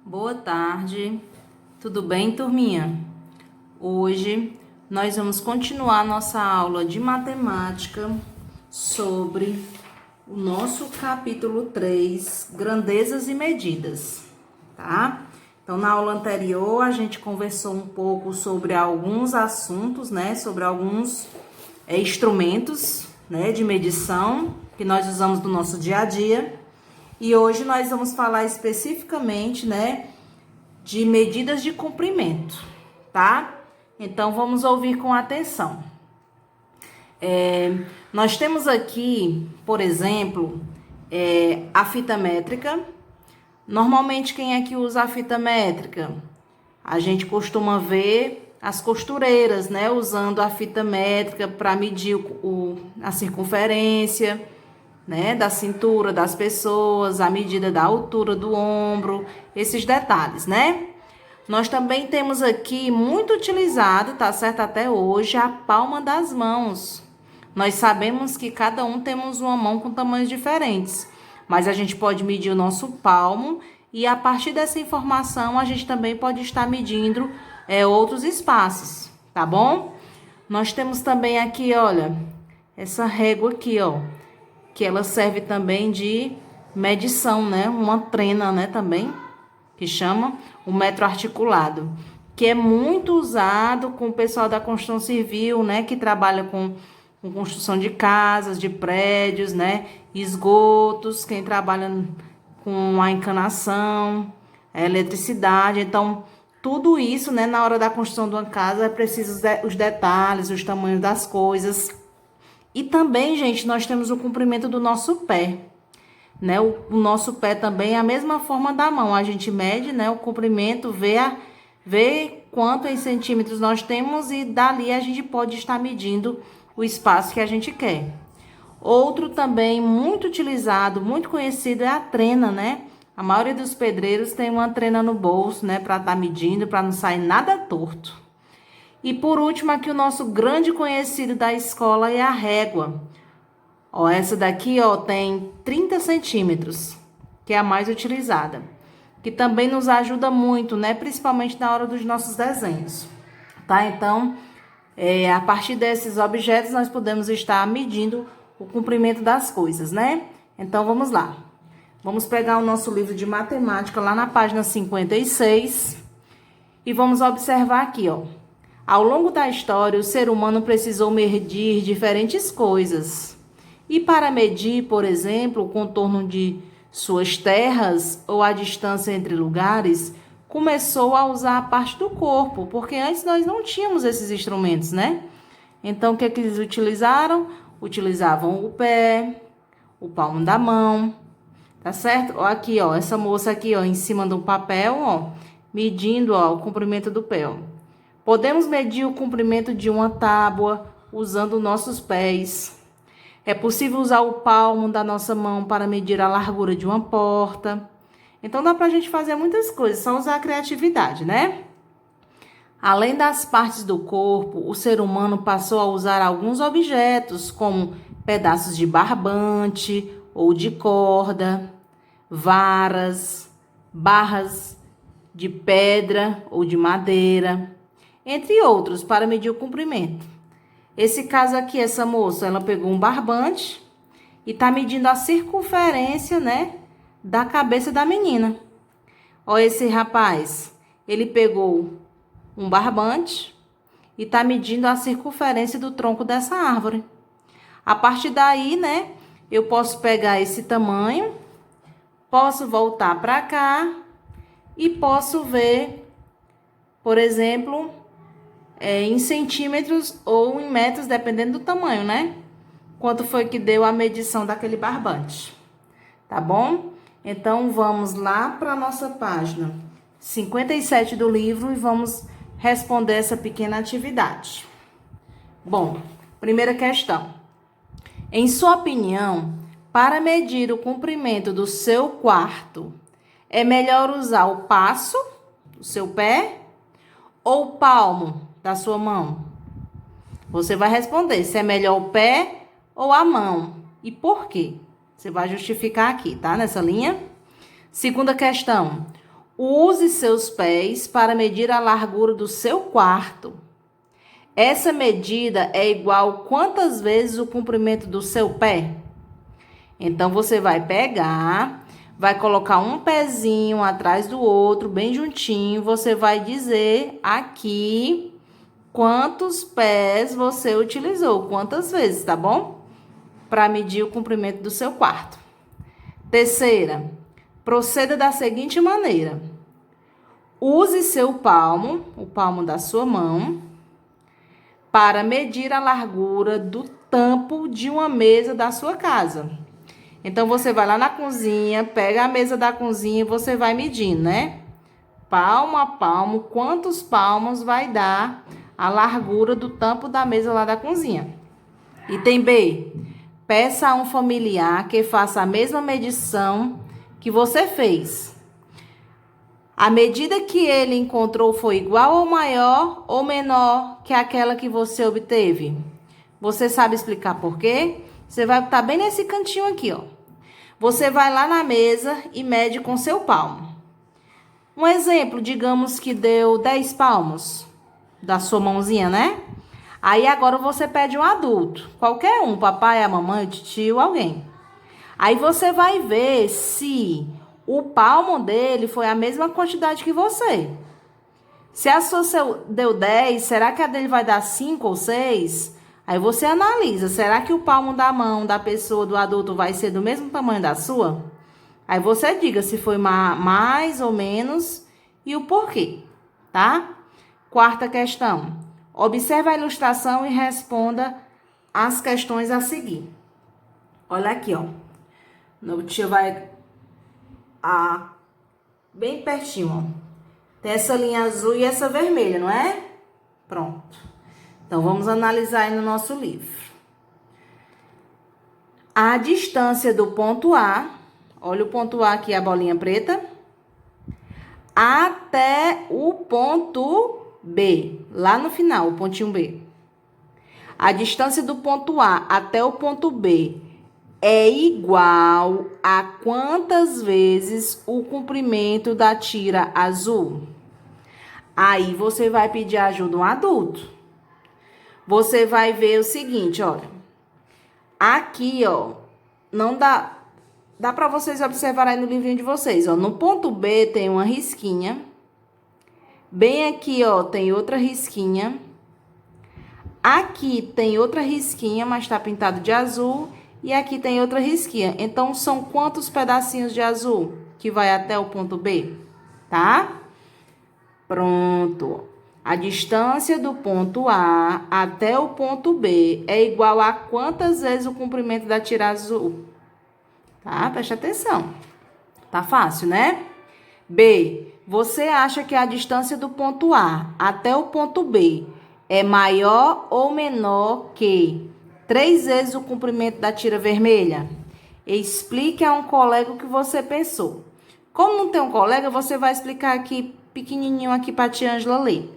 Boa tarde, tudo bem, turminha? Hoje nós vamos continuar nossa aula de matemática sobre o nosso capítulo 3, grandezas e medidas, tá? Então, na aula anterior, a gente conversou um pouco sobre alguns assuntos, né? Sobre alguns instrumentos, né, de medição que nós usamos no nosso dia a dia. E hoje nós vamos falar especificamente, né, de medidas de comprimento, tá? Então, vamos ouvir com atenção. Nós temos aqui, por exemplo, a fita métrica. Normalmente, quem é que usa a fita métrica? A gente costuma ver as costureiras, né, usando a fita métrica para medir a circunferência, né, da cintura das pessoas, a medida da altura do ombro, esses detalhes, né? Nós também temos aqui muito utilizado, tá certo, até hoje, a palma das mãos. Nós sabemos que cada um temos uma mão com tamanhos diferentes, mas a gente pode medir o nosso palmo e a partir dessa informação a gente também pode estar medindo outros espaços, tá bom? Nós temos também aqui, olha, essa régua aqui, ó, que ela serve também de medição, né? Uma trena, né, também, que chama o metro articulado, que é muito usado com o pessoal da construção civil, né, que trabalha com construção de casas, de prédios, né, esgotos, quem trabalha com a encanação, a eletricidade. Então, tudo isso, né, na hora da construção de uma casa é preciso os detalhes, os tamanhos das coisas. E também, gente, nós temos o comprimento do nosso pé, né? O nosso pé também é a mesma forma da mão. A gente mede, né, o comprimento, vê quanto em centímetros nós temos e dali a gente pode estar medindo o espaço que a gente quer. Outro também muito utilizado, muito conhecido é a trena, né? A maioria dos pedreiros tem uma trena no bolso, né, para estar medindo, para não sair nada torto. E por último, aqui o nosso grande conhecido da escola é a régua. Ó, essa daqui, ó, tem 30 centímetros, que é a mais utilizada. Que também nos ajuda muito, né? Principalmente na hora dos nossos desenhos, tá? Então, a partir desses objetos, nós podemos estar medindo o comprimento das coisas, né? Então, vamos lá. Vamos pegar o nosso livro de matemática lá na página 56 e vamos observar aqui, ó. Ao longo da história, o ser humano precisou medir diferentes coisas. E para medir, por exemplo, o contorno de suas terras ou a distância entre lugares, começou a usar a parte do corpo, porque antes nós não tínhamos esses instrumentos, né? Então, o que é que eles utilizaram? Utilizavam o pé, o palmo da mão, tá certo? Ó, aqui, ó, essa moça aqui, ó, em cima do papel, ó, medindo, ó, o comprimento do pé, ó. Podemos medir o comprimento de uma tábua usando nossos pés. É possível usar o palmo da nossa mão para medir a largura de uma porta. Então, dá pra gente fazer muitas coisas, só usar a criatividade, né? Além das partes do corpo, o ser humano passou a usar alguns objetos, como pedaços de barbante ou de corda, varas, barras de pedra ou de madeira, entre outros, para medir o comprimento. Esse caso aqui, essa moça, ela pegou um barbante e tá medindo a circunferência, né, da cabeça da menina. Ó, esse rapaz, ele pegou um barbante e tá medindo a circunferência do tronco dessa árvore. A partir daí, né, eu posso pegar esse tamanho, posso voltar para cá e posso ver, por exemplo, em centímetros ou em metros, dependendo do tamanho, né? Quanto foi que deu a medição daquele barbante, tá bom? Então, vamos lá para a nossa página 57 do livro e vamos responder essa pequena atividade. Bom, primeira questão. Em sua opinião, para medir o comprimento do seu quarto, é melhor usar o passo do seu pé ou o palmo da sua mão? Você vai responder se é melhor o pé ou a mão e por quê. Você vai justificar aqui, tá? Nessa linha. Segunda questão. Use seus pés para medir a largura do seu quarto. Essa medida é igual quantas vezes o comprimento do seu pé? Então, você vai pegar, vai colocar um pezinho atrás do outro, bem juntinho. Você vai dizer aqui quantos pés você utilizou, quantas vezes, tá bom? Para medir o comprimento do seu quarto. Terceira, proceda da seguinte maneira. Use seu palmo, o palmo da sua mão, para medir a largura do tampo de uma mesa da sua casa. Então, você vai lá na cozinha, pega a mesa da cozinha e você vai medindo, né? Palmo a palmo, quantos palmos vai dar a largura do tampo da mesa lá da cozinha. Item B. Peça a um familiar que faça a mesma medição que você fez. A medida que ele encontrou foi igual ou maior ou menor que aquela que você obteve? Você sabe explicar por quê? Você vai estar bem nesse cantinho aqui, ó. Você vai lá na mesa e mede com seu palmo. Um exemplo, digamos que deu 10 palmos da sua mãozinha, né? Aí agora você pede um adulto, qualquer um, papai, a mamãe, o tio, alguém. Aí você vai ver se o palmo dele foi a mesma quantidade que você. Se a sua deu 10, será que a dele vai dar 5 ou 6? Aí você analisa, será que o palmo da mão da pessoa, do adulto, vai ser do mesmo tamanho da sua? Aí você diga se foi mais ou menos e o porquê, tá? Quarta questão. Observe a ilustração e responda as questões a seguir. Olha aqui, ó. O tio vai bem pertinho, ó. Tem essa linha azul e essa vermelha, não é? Pronto. Então, vamos analisar aí no nosso livro. A distância do ponto A, olha o ponto A aqui, a bolinha preta, até o ponto B, lá no final, o pontinho B. A distância do ponto A até o ponto B é igual a quantas vezes o comprimento da tira azul? Aí você vai pedir ajuda a um adulto. Você vai ver o seguinte, olha. Aqui, ó, não dá para vocês observarem aí no livrinho de vocês, ó. No ponto B tem uma risquinha. Bem aqui, ó, tem outra risquinha. Aqui tem outra risquinha, mas tá pintado de azul. E aqui tem outra risquinha. Então, são quantos pedacinhos de azul que vai até o ponto B? Tá? Pronto. A distância do ponto A até o ponto B é igual a quantas vezes o comprimento da tira azul? Tá? Preste atenção. Tá fácil, né? B. Você acha que a distância do ponto A até o ponto B é maior ou menor que 3 vezes o comprimento da tira vermelha? Explique a um colega o que você pensou. Como não tem um colega, você vai explicar aqui, pequenininho aqui para a tia Ângela ler.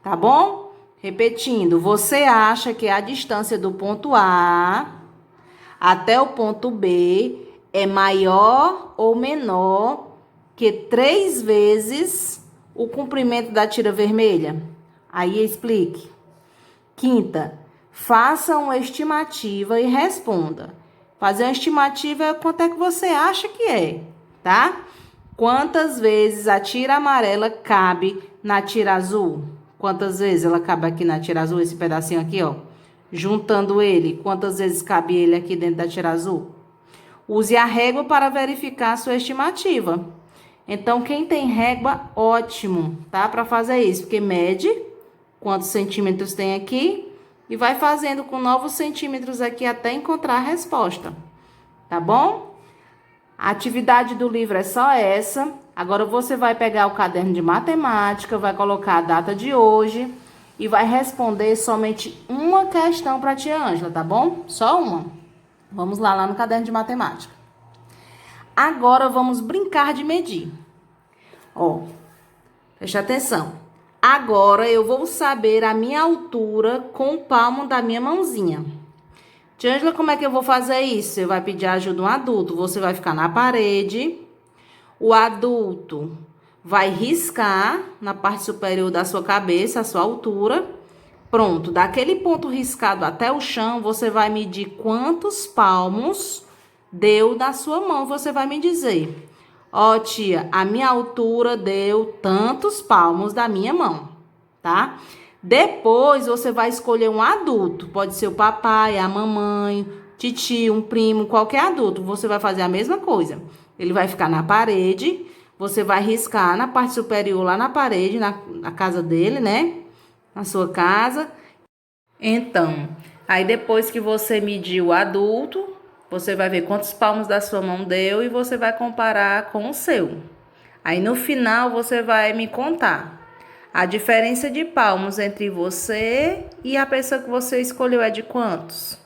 Tá bom? Repetindo, você acha que a distância do ponto A até o ponto B é maior ou menor que 3 vezes o comprimento da tira vermelha? Aí explique. Quinta, faça uma estimativa e responda. Fazer uma estimativa é quanto é que você acha que é, tá? Quantas vezes a tira amarela cabe na tira azul? Quantas vezes ela cabe aqui na tira azul, esse pedacinho aqui, ó? Juntando ele, quantas vezes cabe ele aqui dentro da tira azul? Use a régua para verificar a sua estimativa. Então, quem tem régua, ótimo, tá? Para fazer isso, porque mede quantos centímetros tem aqui e vai fazendo com novos centímetros aqui até encontrar a resposta, tá bom? A atividade do livro é só essa. Agora você vai pegar o caderno de matemática, vai colocar a data de hoje e vai responder somente uma questão para a tia Ângela, tá bom? Só uma. Vamos lá no caderno de matemática. Agora vamos brincar de medir. Ó, preste atenção. Agora eu vou saber a minha altura com o palmo da minha mãozinha. Tia Ângela, como é que eu vou fazer isso? Você vai pedir ajuda a um adulto. Você vai ficar na parede. O adulto vai riscar na parte superior da sua cabeça, a sua altura. Pronto, daquele ponto riscado até o chão, você vai medir quantos palmos deu na sua mão. Você vai me dizer: ó, tia, a minha altura deu tantos palmos da minha mão, tá? Depois você vai escolher um adulto, pode ser o papai, a mamãe, titio, um primo, qualquer adulto. Você vai fazer a mesma coisa. Ele vai ficar na parede, você vai riscar na parte superior, lá na parede, na casa dele, né? Na sua casa. Então, aí depois que você mediu o adulto, você vai ver quantos palmos da sua mão deu e você vai comparar com o seu. Aí no final você vai me contar a diferença de palmos entre você e a pessoa que você escolheu é de quantos?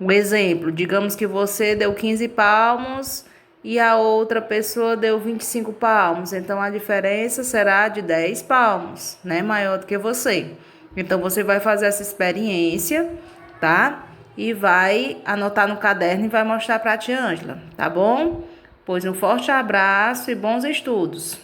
Um exemplo, digamos que você deu 15 palmos e a outra pessoa deu 25 palmos. Então, a diferença será de 10 palmos, né? Maior do que você. Então, você vai fazer essa experiência, tá? E vai anotar no caderno e vai mostrar para a tia Ângela, tá bom? Pois um forte abraço e bons estudos.